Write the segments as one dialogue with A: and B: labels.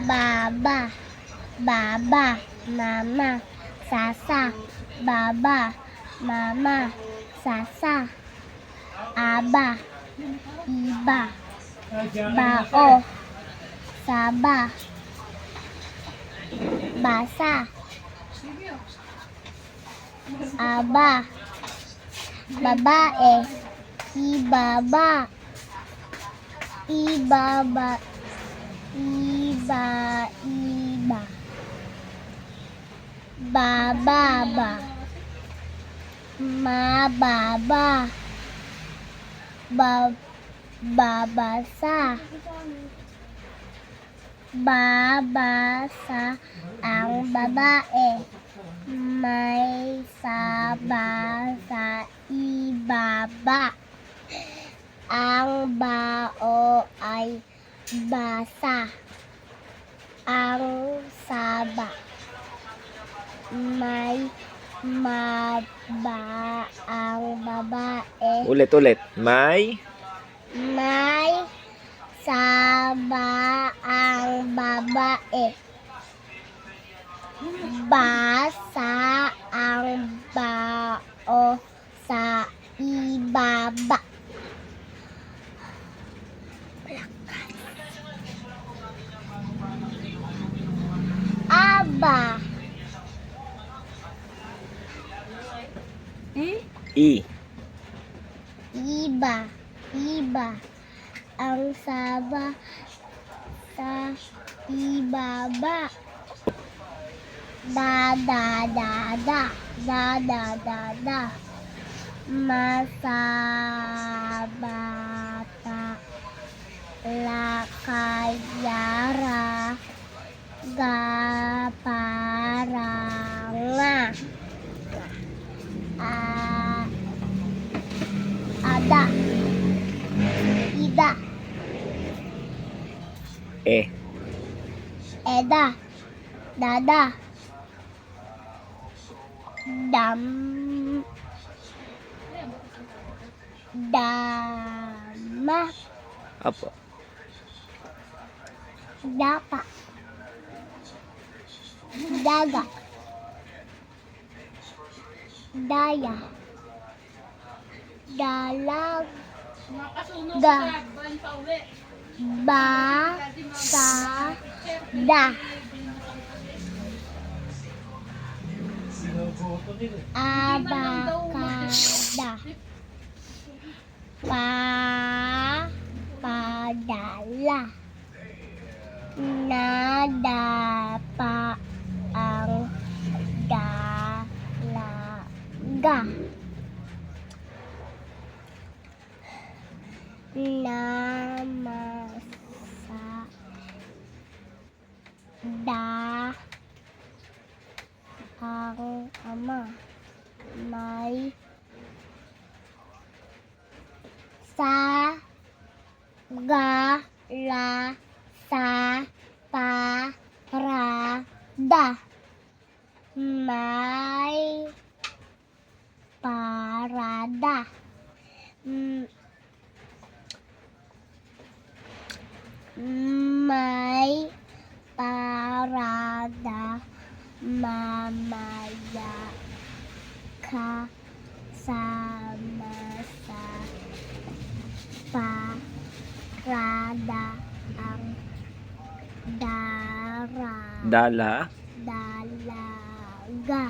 A: baba, baba, mama, sasa, baba, mama, sasa, aba, iba, bao, saba, basa, aba, babae, ibaba, ibaba, iba, iba, bababa, mababa, babasa, babasa ang babae, may sabasa ibaba, ang bao ay basa, ang saba may maba ang babae,
B: Ulit. May
A: saba ang babae, basa ang bao sa ibaba. Aba,
B: I.
A: iba, ang saba sa ibaba, da, masabata, lakayara, gaparanga, ada, ida, eda, dada, dama,
B: Apo.
A: dapa, daga, daya, dalag, basa, da, abakada, padala, nadapa ang dalaga, namasa, da ang ama, may sa gala sa parada, may parada, may parada, mamaya kasama sa parada ang
B: Dala.
A: dalaga,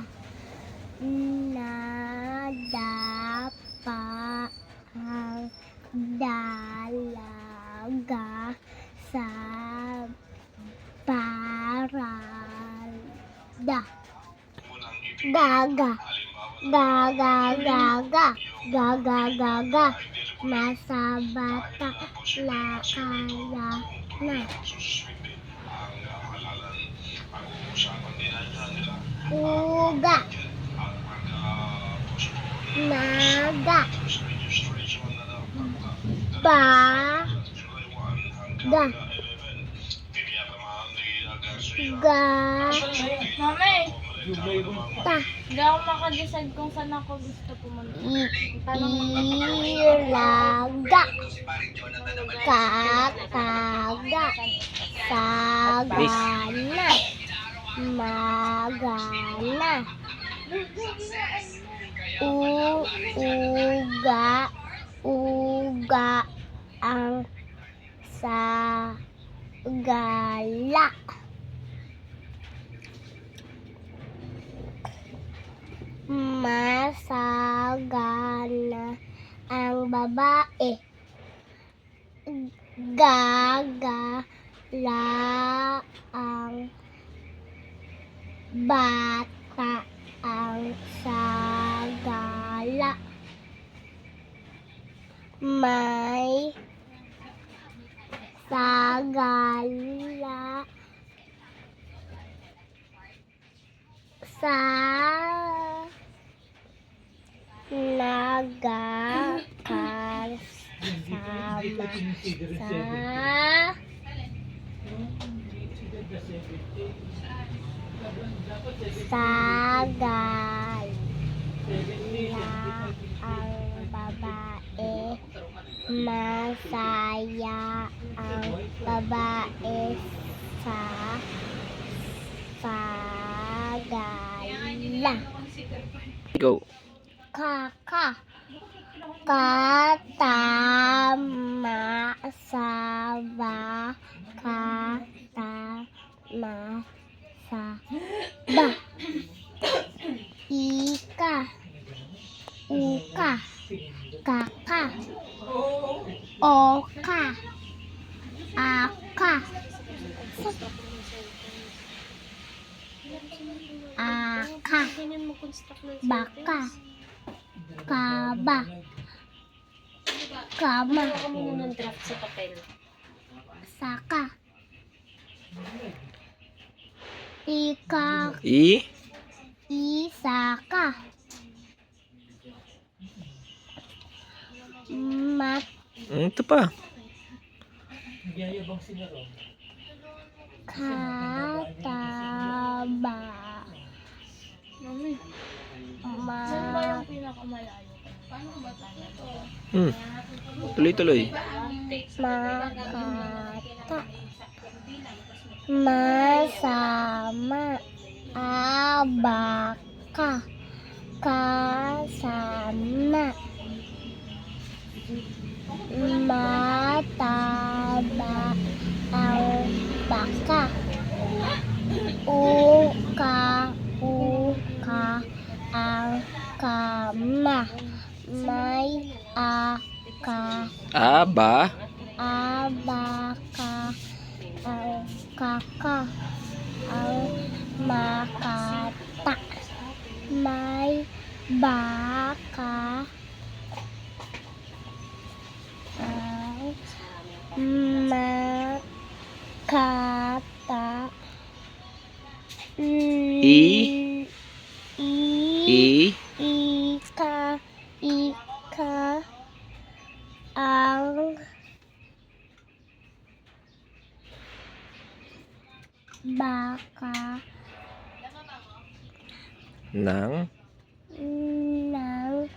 A: nadapa ang dalaga sa parada, gaga, nasa bata, lakaya na, uga, naga, baga, ta,
C: Hindi ako makadecide kung saan ako gusto pumunta.
A: ilaga, kakaga, saga, magana, magana, uga, uga ang sagala. Masagana ang babae. Gagala ang bata ang sagala. May sagala sa nagkasama sa sagal na ang babae. Masaya ang babae sa sagala.
B: Go.
A: Kaka, katama sa katama sa ba. Ika, uka, kaka, oka, aka, aka, baka, kaba, kama,
C: Ako muna ng draft sa papel.
A: saka, ika,
B: I.
A: isaka, mat,
B: Ito pa.
A: kataba,
C: Mami, saan ba yung pinakamalayo? Paano ba tayo?
B: Tuloy-tuloy.
A: makata, masama, abaka, kasama, mataba ang baka, uka, uka ang kama, may aka,
B: Aba.
A: abaka ang kaka, ang makata, may baka ang makata,
B: I.
A: ika, ika ang baka
B: Nang.
A: ng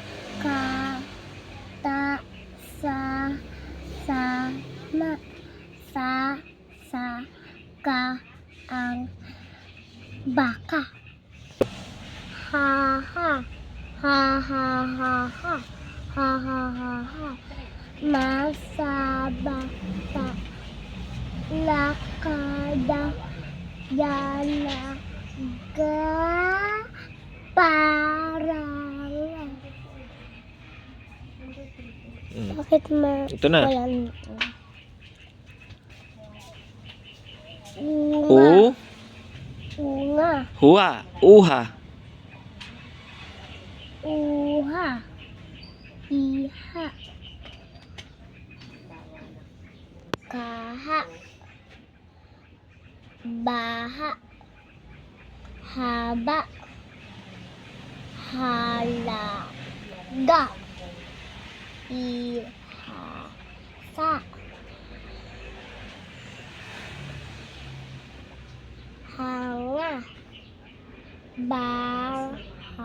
A: makata sa sama sa ang baka. Ha ha ha ha ha ha ha ha ha ha masabata lakada yana ga parang bakit
B: Ito na.
A: walang
B: U.
A: unga
B: Hua. Uha.
A: uha iha kaha baha haba halaga ihasa hanga bahala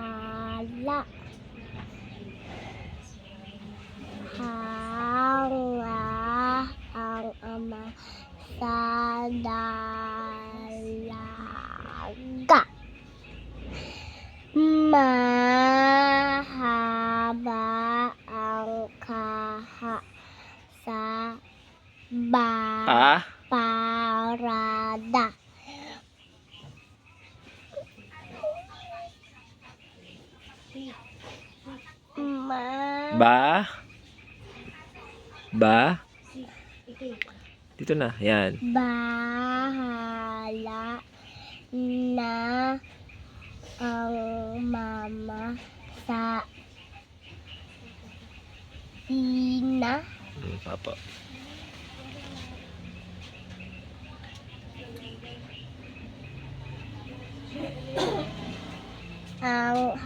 A: hanga ang Parada. Ma.
B: Ba. Dito na. Yan.
A: Bahala na ang mama sa ina.
B: Papa.
A: Ang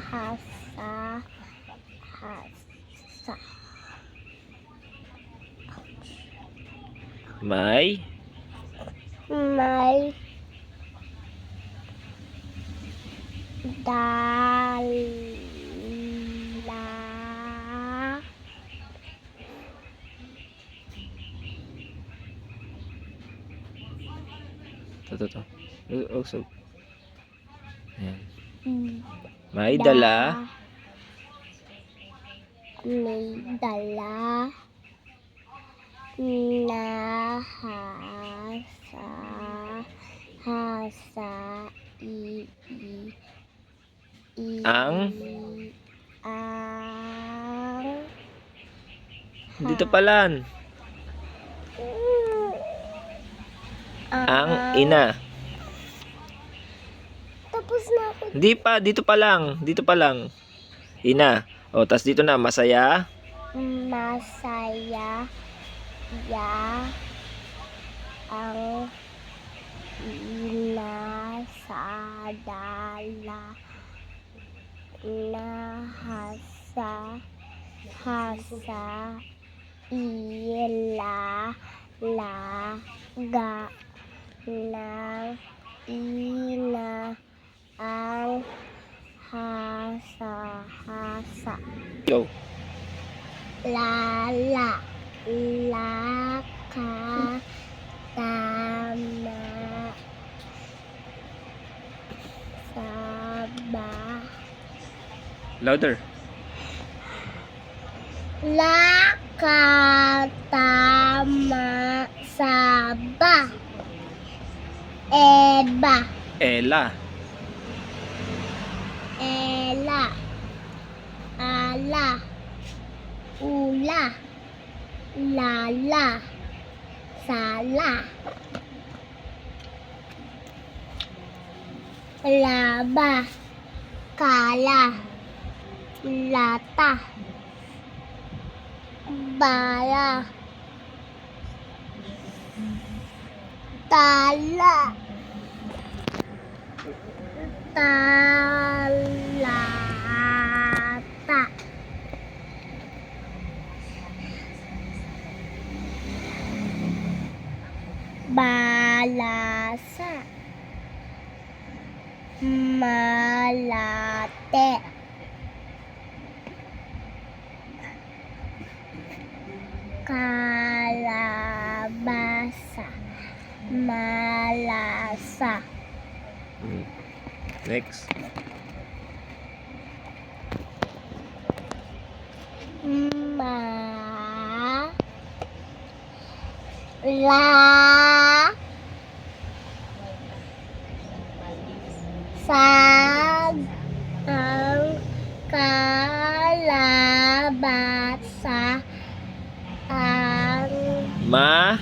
B: May.
A: may dala
B: Ito. So. Yan.
A: mm,
B: May dala.
A: may dala na hasa
B: Ang.
A: ang
B: Dito palan. Ang ina.
A: Tapos na ako.
B: Hindi pa. Dito pa lang. Dito pa lang. Ina. O, tas dito na. Masaya.
A: Masaya ya ang ina sa dala na hasa ilaga ng ina ang hasa
B: Go.
A: laka tama saba
B: Louder.
A: laka tama saba eba
B: Ela.
A: ela ala ula lala sala laba kala lata bala tala talata balasa malate kalabasa malasa
B: Next.
A: ma la sag ang kalabasa ang
B: Ma.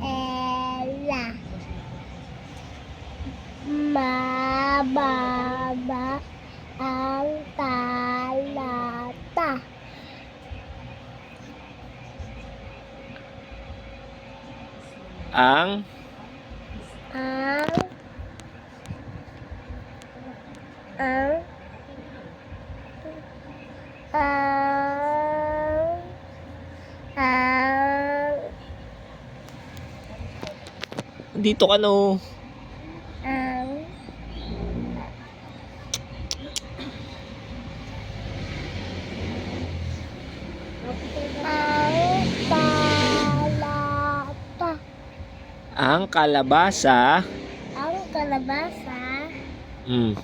A: Ella mababa ang talata
B: Ang.
A: ang
B: Dito ka no.
A: ang talata
B: Ang kalabasa.
A: ang kalabasa
B: Mm.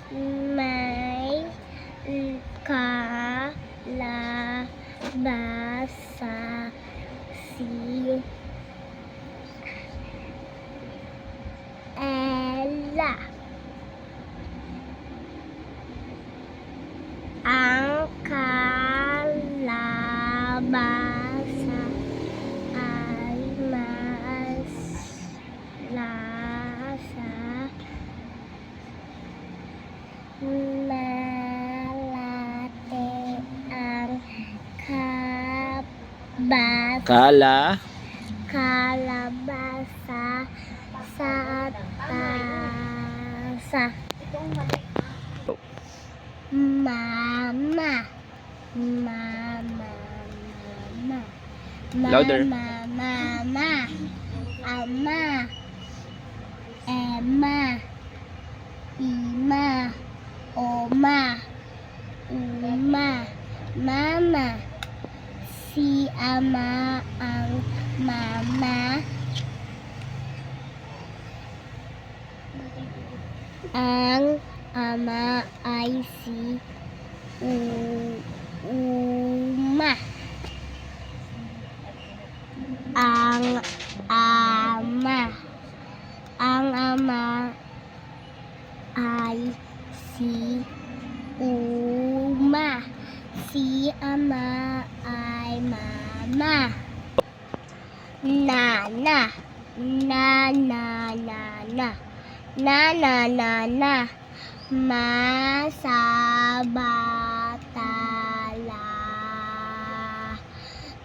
A: may kalabasa, si Ella. Ang kalabasa ay mas lasa. Malate ang kalabasa sa tasa. Mama, mama, mama.
B: Louder.
A: Mama, mama. Ama. Emma. Ima. Oma. Uma. Mama. Si ama ang mama. Ang ama ay si Uma. Ang ama ay si Uma. Si ama ay mama. Nana. Nana. Masabatala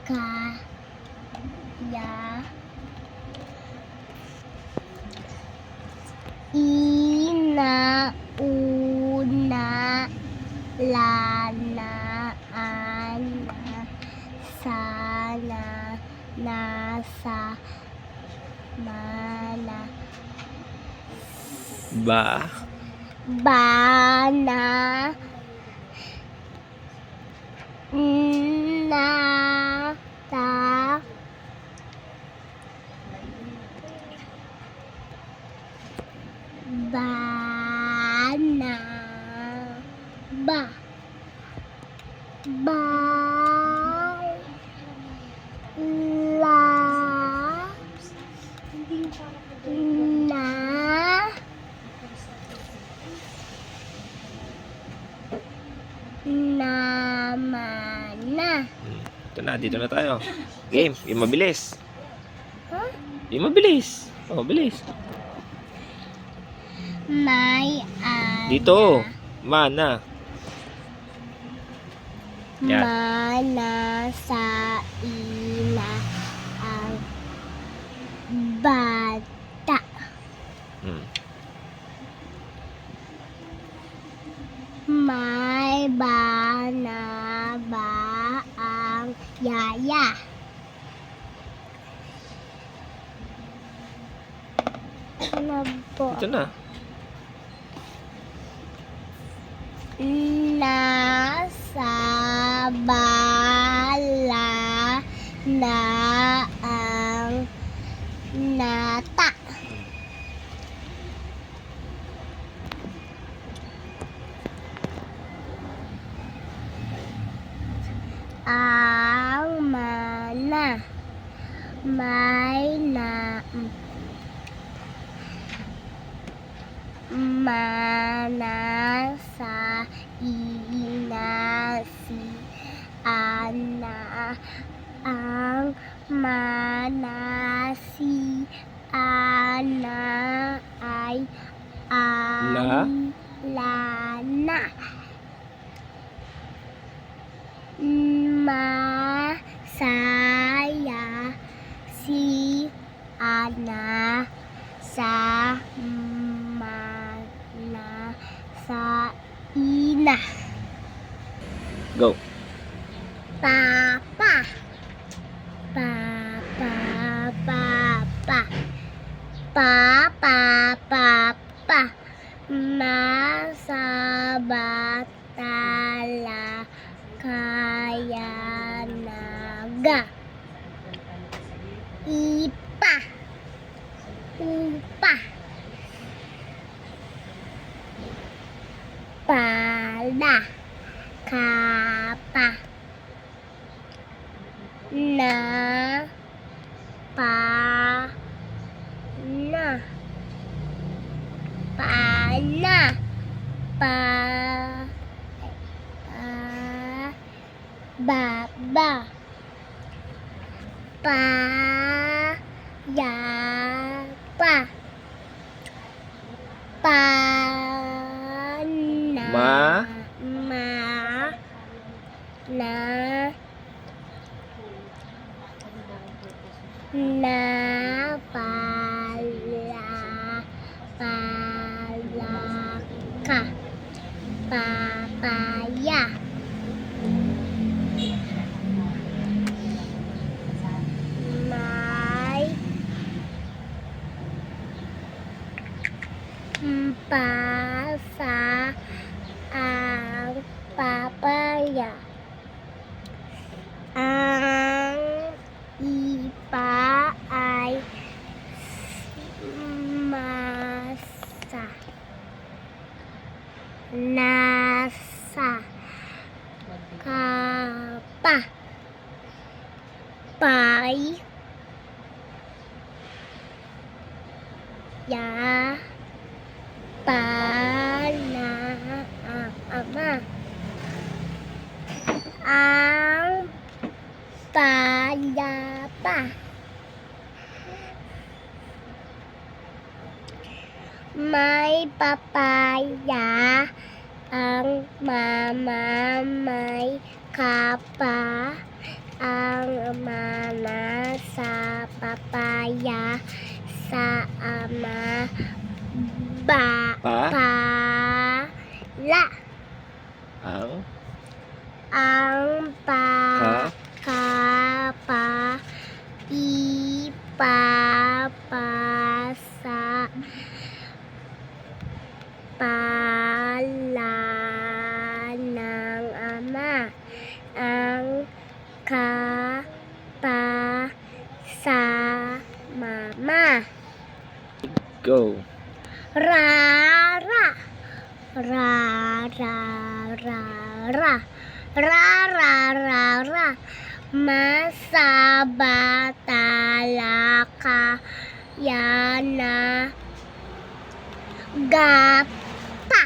A: kaya inauna lanaan sana nasa mana bana nata bana ba la na naman na.
B: Ito na, dito na tayo. Game, yung mabilis.
A: Huh?
B: Yung mabilis. Oh, bilis.
A: May ana.
B: Dito. Mana. Yan.
A: Mana sa ina ang bata.
B: Hmm.
A: May bana ba ang yaya? Ano po?
B: Ito na.
A: Nasa bala na ang nata. Ang mana may na mana sa ina si ana ang mana si ana ay lana. Masaya si ana sa mana sa ina.
B: Go.
A: Papa. Papa. Papa. Papa. Papa. Masabatala kaya naga. Ipa. Upa. Pada. kapa, na, pa, na, pana, pa, baba, pa, ya, pa, na,
B: Ma.
A: na, na, palaka, papaya, may, pasa, ang papaya, ang ipa ay masa, nasa, kapa, pay, ya, pana, ama, ang payapa, may papaya, ang mama may kapa, ang mama sa papaya, sa ama
B: Pa.
A: pala, ang kapa, ipapasa, pala ng ama, ang kapa sa mama,
B: Go.
A: rara, masabatalaka, yana, gapa,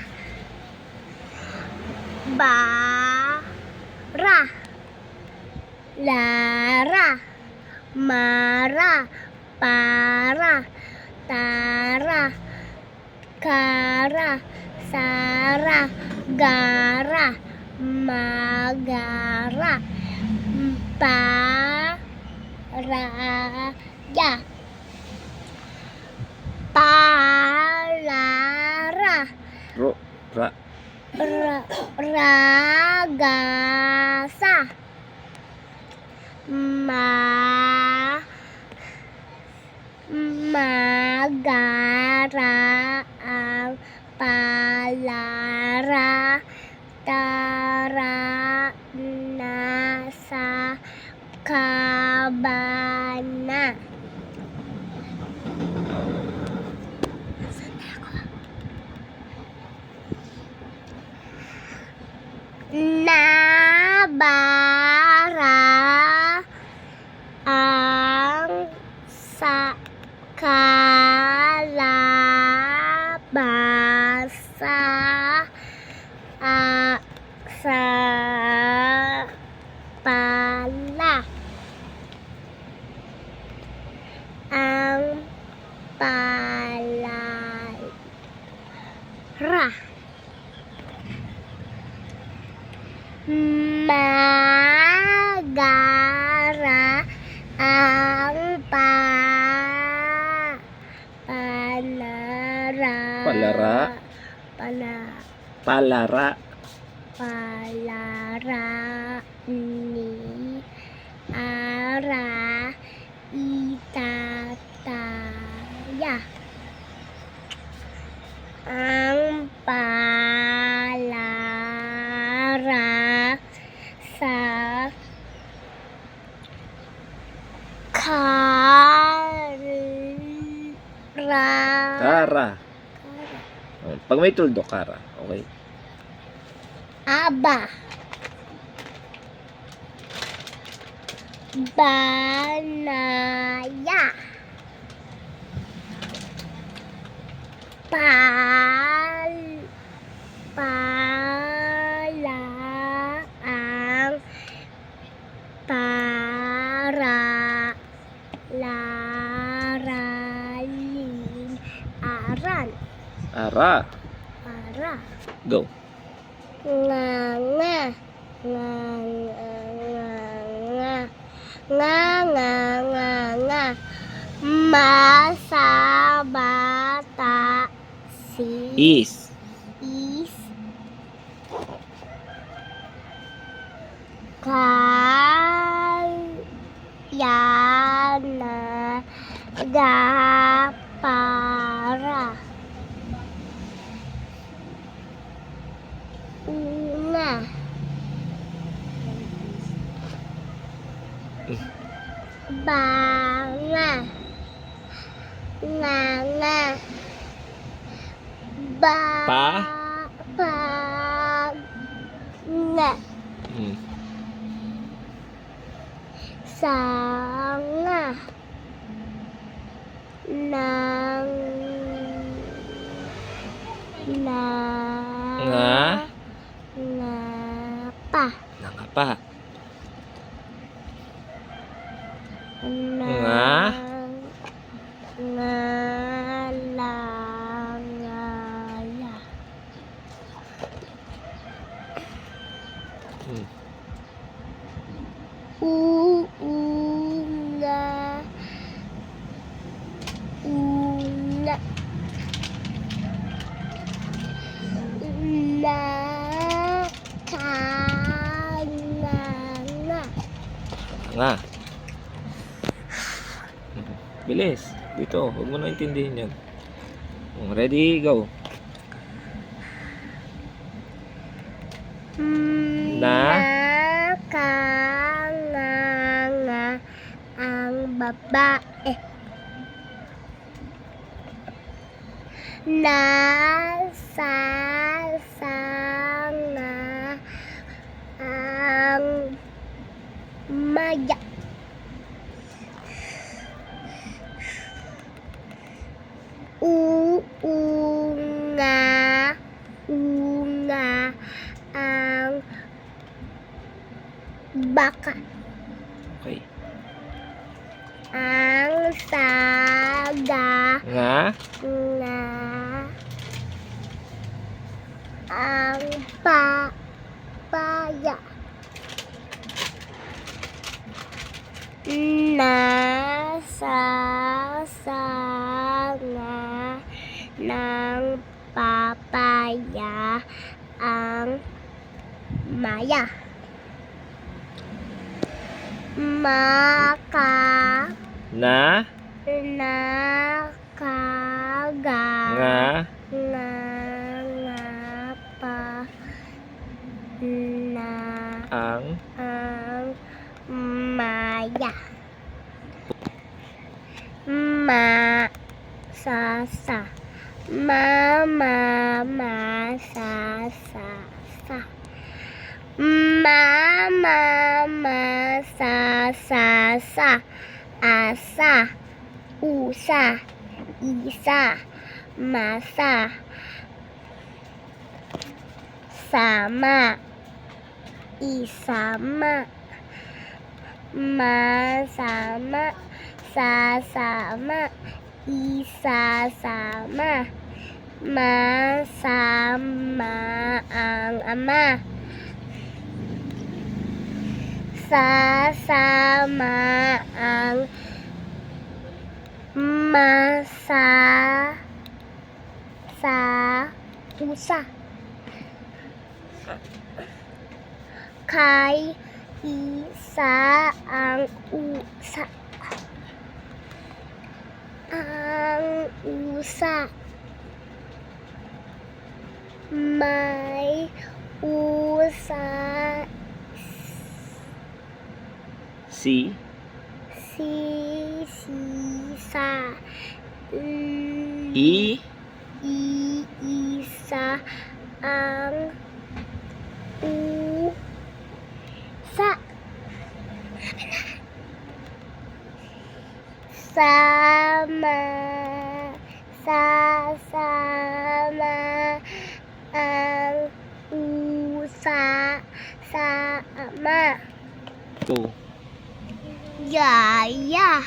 A: bara, lara, mara, para, tara, kara, sara, gara, magara, paraya, palara,
B: Ra.
A: ragasa, magara, ang palara, tara, nasa kabana, nabara, ang sa kalabasa, sa pala, ang palara, magara, ang
B: Palara. Palara.
A: palara, ni, ara, itataya, ang palara, sa
B: Kara. Pag may tuldok, kara. Okay.
A: aba, Banaya. Pal Palaang para laralin aran
B: Ara.
A: para
B: Go.
A: nganga nganga masa bata si
B: Is.
A: is kayana gapara una banga nganga ba
B: Pa?
A: pa nga
B: Hmm.
A: sanga nang
B: Nga.
A: ngapa
B: Nangapa.
A: nga ngalangala
B: Hmm.
A: uunga unga nakanganga
B: Nga. Bilis. Dito. Huwag mo na intindihin yan. Ready? Go. Na?
A: Nakanganga ang babae. Nasasanga ang maya. Uunga unga ang baka.
B: Okay.
A: Ang saga
B: Nga.
A: nga ang papaya. Nasasanga ng papaya ang maya. Maka
B: Na.
A: nakaga
B: Nga.
A: ngapa na
B: Ang.
A: ang maya. Ma sasa mama sa mama sa asa usa isa masa sama isama masama sasama isasama masama ang ama sasama ang masa sa pusa kay isa ang usa ang usa may usa
B: Si.
A: sisa
B: I.
A: isa ang usa Sama. Sasama. Ang sama.
B: 2.
A: Yaya.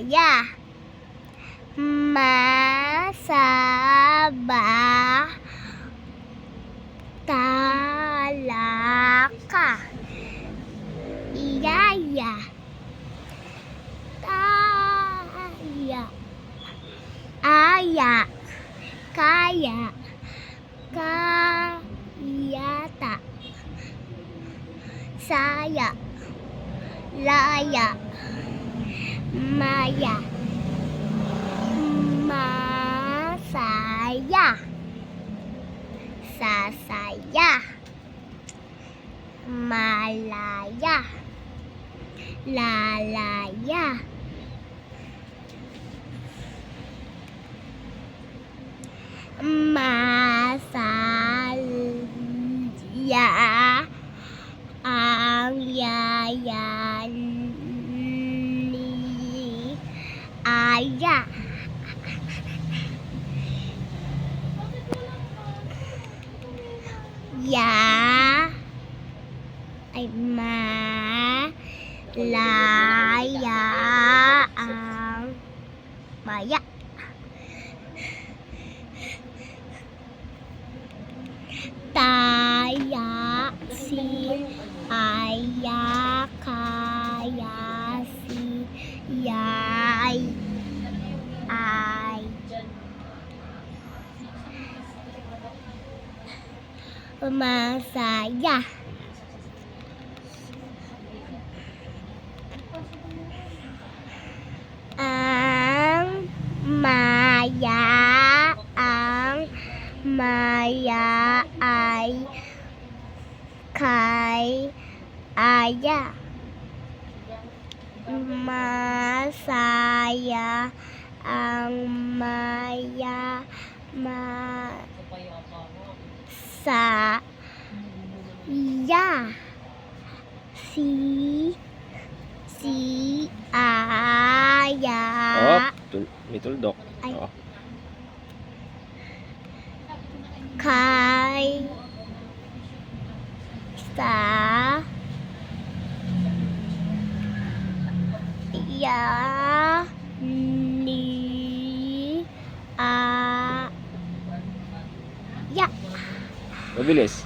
A: Ya. Masaba. Talaka. Yaya. Taya. Aya. Kaya. Kayata. Saya. Laya. Maya. Masaya. Sasaya. Malaya. Lalaya. Masaya. Ang yaya ni Aya. Ya ay malaya ang maya. Taya si aya kaya si yay ay masaya. Ang maya ay kay aya. Masaya ang maya masaya si aya
B: May tuldok.
A: Ay.
B: Oo.
A: kay sa ya ni ya
B: Mabilis.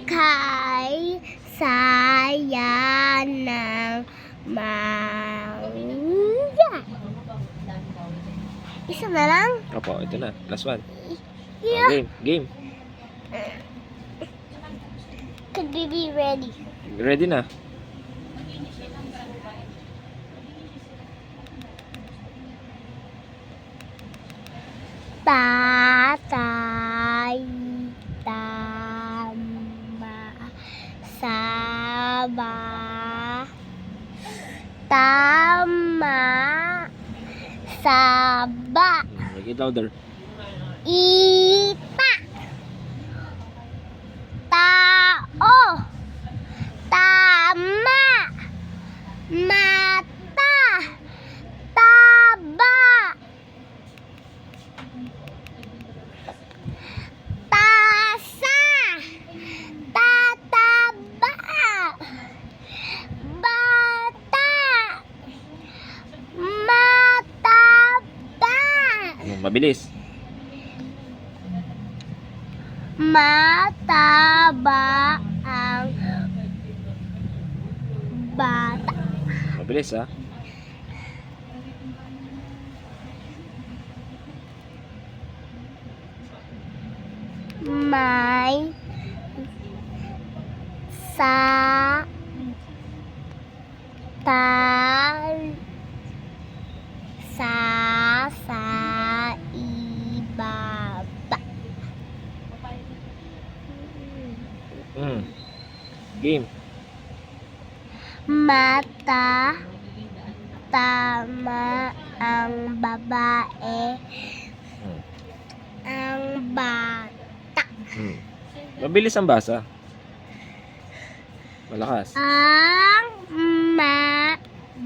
A: kay saya ng mangga. Isa na lang?
B: Opo, ito na. Last one.
A: Yeah.
B: Game.
A: Could we be ready?
B: Ready na.
A: Tatay, tama, saba, tama, saba,
B: Make it louder.
A: ita, tao, tama, mata, taba, tasa, tataba, bata, mataba,
B: Mabilis.
A: mataba ang bata.
B: Mabilis ha.
A: May sa ibaba.
B: Game.
A: Mata, tama ang babae, ang bata.
B: Mabilis ang basa. Malakas.
A: Ang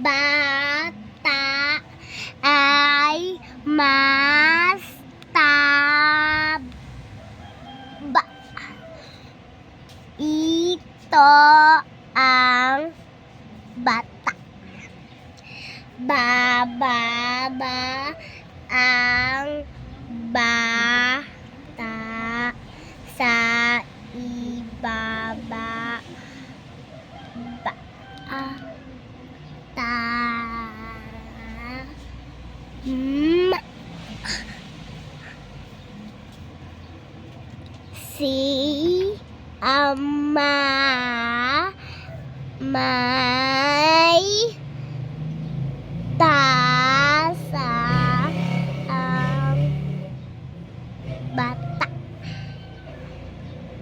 A: bata ay mas taba. Ito ang bata. Bababa ang bata sa ibaba. Bata. Si ama may